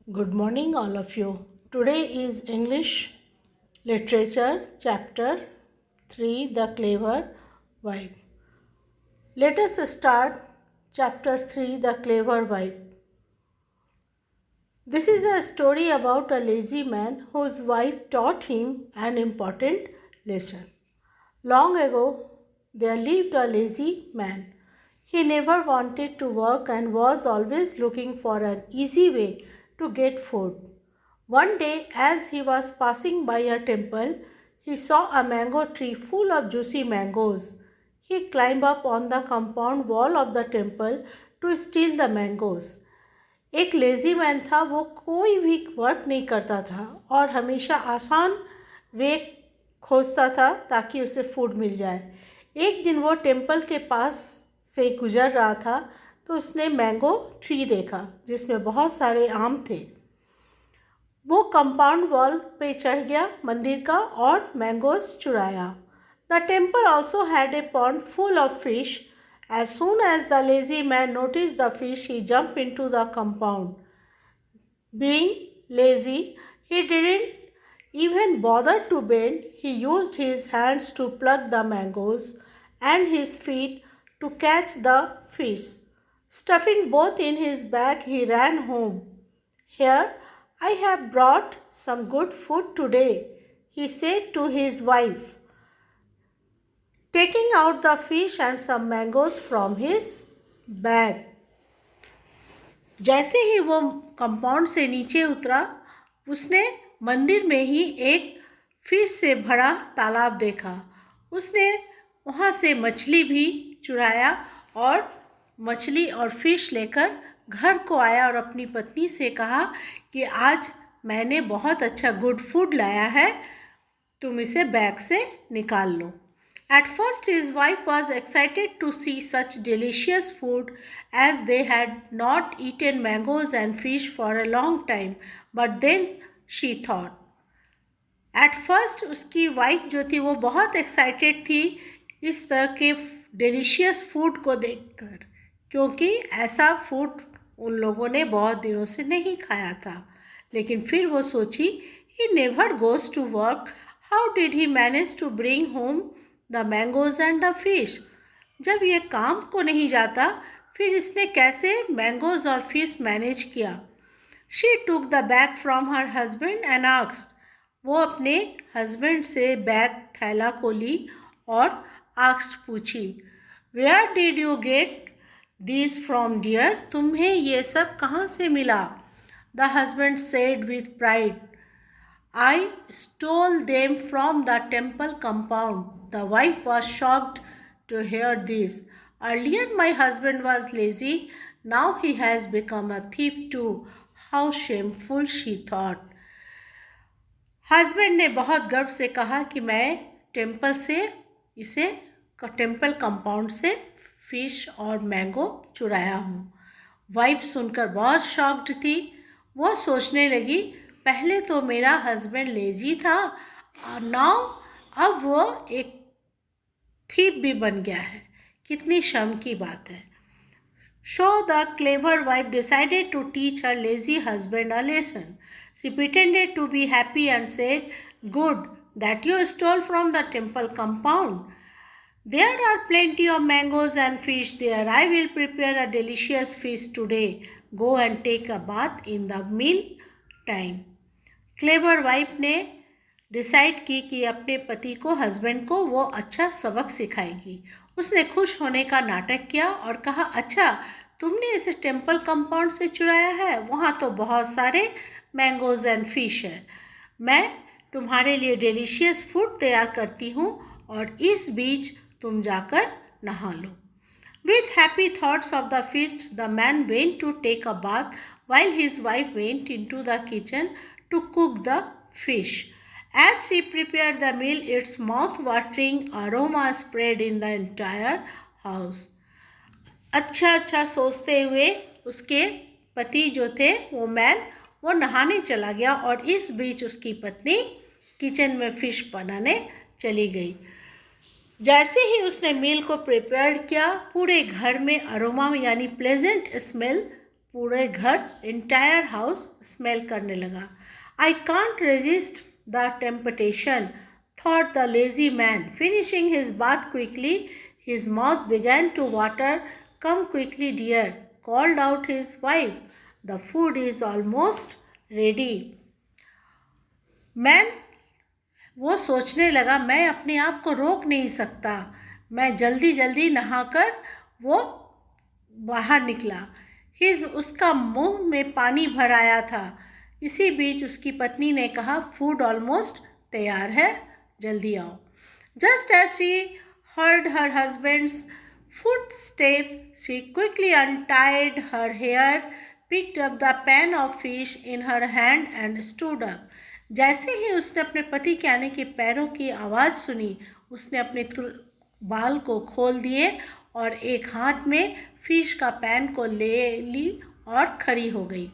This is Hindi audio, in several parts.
Good morning, all of you. Today is English Literature, Chapter 3 The Clever Wife. Let us start Chapter 3 The Clever Wife. This is a story about a lazy man whose wife taught him an important lesson. Long ago, there lived a lazy man. He never wanted to work and was always looking for an easy way to get food. One day, as he was passing by a temple, he saw a mango tree full of juicy mangoes. He climbed up on the compound wall of the temple to steal the mangoes. एक लेज़ी मैन था, वो कोई भी वर्क नहीं करता था और हमेशा आसान वे खोजता था ताकि उसे फूड मिल जाए। एक दिन वो टेम्पल के पास से गुजर रहा था तो उसने मैंगो ट्री देखा जिसमें बहुत सारे आम थे। वो कंपाउंड वॉल पे चढ़ गया मंदिर का और मैंगोस चुराया। The temple also had a pond full of fish. As soon as the lazy man noticed the fish, he jumped into the compound. Being lazy, he didn't even bother to bend. He used his hands to pluck the mangoes and his feet to catch the fish. Stuffing both in his bag, he ran home. Here, I have brought some good food today, he said to his wife, taking out the fish and some mangoes from his bag. जैसे ही वो कंपाउंड से नीचे उतरा, उसने मंदिर में ही एक फिश से भरा तालाब देखा। उसने वहाँ से मछली भी चुराया और मछली और फिश लेकर घर को आया और अपनी पत्नी से कहा कि आज मैंने बहुत अच्छा गुड फूड लाया है, तुम इसे बैग से निकाल लो। At first, his wife was excited to see such delicious food as they had not eaten mangoes and fish for a long time. But then she thought. At first, उसकी वाइफ जो थी वो बहुत एक्साइटेड थी इस तरह के डिलीशियस फूड को देखकर, क्योंकि ऐसा फूड उन लोगों ने बहुत दिनों से नहीं खाया था। लेकिन फिर वो सोची, he never goes to work. How did he manage to bring home the mangoes and the fish? जब ये काम को नहीं जाता, फिर इसने कैसे मैंगोज और फिश मैनेज किया? She took the bag from her husband and asked. वो अपने हस्बैंड से बैग थैला को ली और asked पूछी, Where did you get these from, dear? तुम्हें ये सब कहाँ से मिला? The husband said with pride, I stole them from the temple compound. The wife was shocked to hear this. Earlier my husband was lazy, now he has become a thief too. How shameful, she thought. Husband ने बहुत गर्व से कहा कि मैं टेम्पल कंपाउंड से फिश और मैंगो चुराया हूँ। वाइफ सुनकर बहुत शॉक्ड थी। वो सोचने लगी, पहले तो मेरा हस्बैंड लेजी था और अब वो एक थीप भी बन गया है। कितनी शर्म की बात है। So the clever wife decided to teach her lazy husband a lesson. She pretended to be happy and said, Good that you stole from the temple compound. There are plenty of mangoes and fish there. I will prepare a delicious feast today. Go and take a bath in the meantime. Clever wife ने डिसाइड की कि अपने पति को, हस्बैंड को वो अच्छा सबक सिखाएगी। उसने खुश होने का नाटक किया और कहा, अच्छा तुमने इसे टेम्पल कंपाउंड से चुराया है, वहाँ तो बहुत सारे मैंगोज एंड फिश है। मैं तुम्हारे लिए डिलीशियस फूड तैयार करती हूँ और इस बीच तुम जाकर नहा लो। With happy thoughts of the feast, the man went to take a bath while his wife went into the kitchen to cook the fish. As she prepared the meal, its mouth-watering aroma spread in the entire house. अच्छा सोचते हुए उसके पति जो थे वो नहाने चला गया और इस बीच उसकी पत्नी किचन में फिश बनाने चली गई। जैसे ही उसने मील को प्रिपेयर किया, पूरे घर में अरोमा यानी प्लेजेंट स्मेल पूरे घर एंटायर हाउस स्मेल करने लगा। I can't resist the temptation, thought the lazy man, finishing his bath quickly, his mouth began to water. Come quickly dear, called out his wife, the food is almost ready. Man वो सोचने लगा, मैं अपने आप को रोक नहीं सकता। मैं जल्दी जल्दी नहाकर वो बाहर निकला। उसका मुंह में पानी भर आया था। इसी बीच उसकी पत्नी ने कहा, फूड ऑलमोस्ट तैयार है, जल्दी आओ। Just as she heard her husband's footstep, she quickly untied her hair, picked up the pan of fish in her hand and stood up. जैसे ही उसने अपने पति के आने के पैरों की आवाज़ सुनी, उसने अपने बाल को खोल दिए और एक हाथ में फिश का पैन को ले ली और खड़ी हो गई।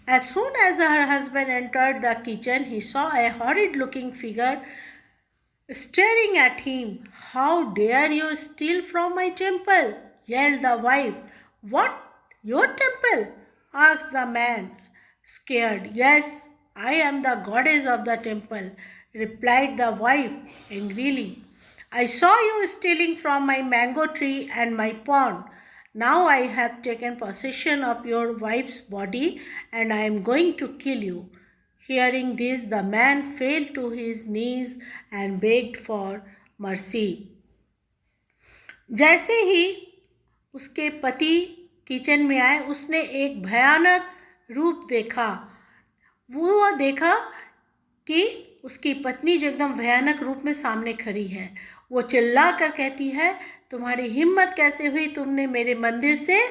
As soon as her husband entered the kitchen, he saw a horrid-looking figure staring at him. How dare you steal from my temple? Yelled the wife. What? Your temple? Asked the man, scared. Yes, I am the goddess of the temple, replied the wife angrily. I saw you stealing from my mango tree and my pond. Now I have taken possession of your wife's body and I am going to kill you. Hearing this, the man fell to his knees and begged for mercy. जैसे ही उसके पति किचन में आए, उसने एक भयानक रूप देखा। वो देखा कि उसकी पत्नी जो एकदम भयानक रूप में सामने खड़ी है। वो चिल्ला कर कहती है, तुम्हारी हिम्मत कैसे हुई, तुमने मेरे मंदिर से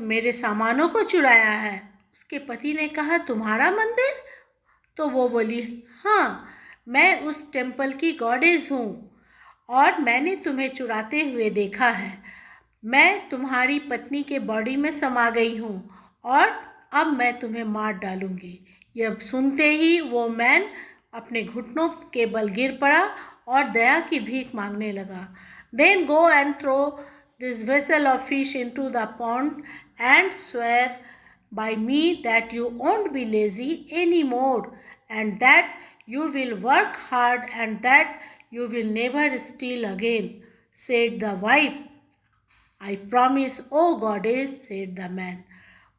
मेरे सामानों को चुराया है। उसके पति ने कहा, तुम्हारा मंदिर? तो वो बोली, हाँ, मैं उस टेम्पल की गॉडेस हूँ और मैंने तुम्हें चुराते हुए देखा है। मैं तुम्हारी पत्नी के बॉडी में समा गई हूँ और अब मैं तुम्हें मार डालूँगी। यह सुनते ही वो मैन अपने घुटनों के बल गिर पड़ा और दया की भीख मांगने लगा। Then go and throw this vessel of fish into the pond and swear by me that you won't be lazy anymore and that you will work hard and that you will never steal again, said the wife. I promise, O goddess, said the man.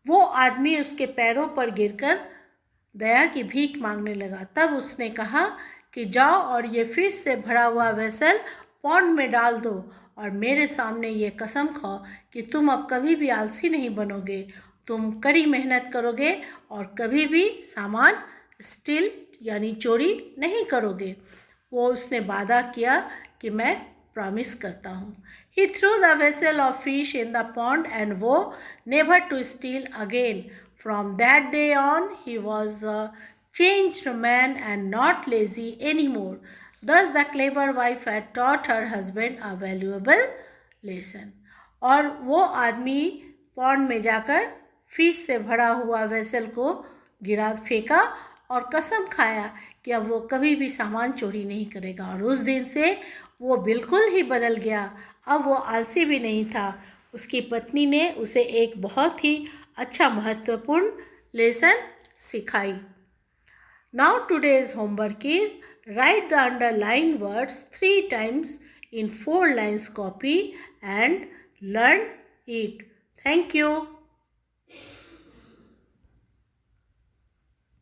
वो आदमी उसके पैरों पर गिरकर दया की भीख मांगने लगा। तब उसने कहा कि जाओ और ये फिश से भरा हुआ वेसल पॉन्ड में डाल दो और मेरे सामने ये कसम खाओ कि तुम अब कभी भी आलसी नहीं बनोगे, तुम कड़ी मेहनत करोगे और कभी भी सामान स्टील यानी चोरी नहीं करोगे। वो उसने वादा किया कि मैं प्रॉमिस करता हूँ। He threw the vessel of fish in the pond and vowed never to steal again. From that day on, he was a changed man and not lazy anymore. Thus the clever wife had taught her husband a valuable lesson. और वो आदमी पॉन्ड में जाकर फिश से भरा हुआ वेसल को गिरा फेंका और कसम खाया कि अब वो कभी भी सामान चोरी नहीं करेगा। और उस दिन से वो बिल्कुल ही बदल गया। अब वो आलसी भी नहीं था। उसकी पत्नी ने उसे एक बहुत ही अच्छा महत्वपूर्ण लेसन सिखाई। Now today's homework is write the underlined words 3 times in 4 lines copy and learn it. Thank you.